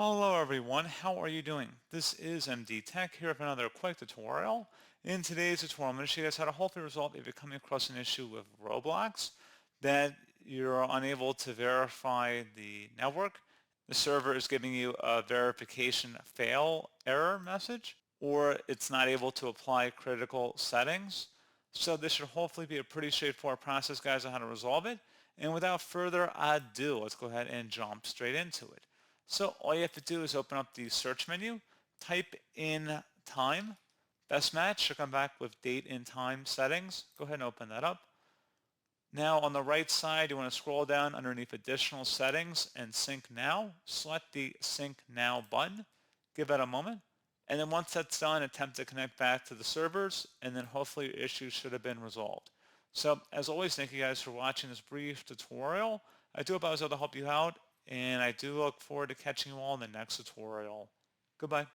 Hello everyone, how are you doing? This is MD Tech here with another quick tutorial. In today's tutorial, I'm going to show you guys how to hopefully resolve if you're coming across an issue with Roblox that you're unable to verify the network. The server is giving you a verification fail error message, or it's not able to apply critical settings. So this should hopefully be a pretty straightforward process, guys, on how to resolve it. And without further ado, let's go ahead and jump straight into it. So all you have to do is open up the search menu, type in time. Best match should come back with date and time settings. Go ahead and open that up. Now on the right side, you want to scroll down underneath additional settings and sync now. Select the sync now button. Give that a moment. And then once that's done, attempt to connect back to the servers, and then hopefully your issue should have been resolved. So as always, thank you guys for watching this brief tutorial. I do hope I was able to help you out, and I do look forward to catching you all in the next tutorial. Goodbye.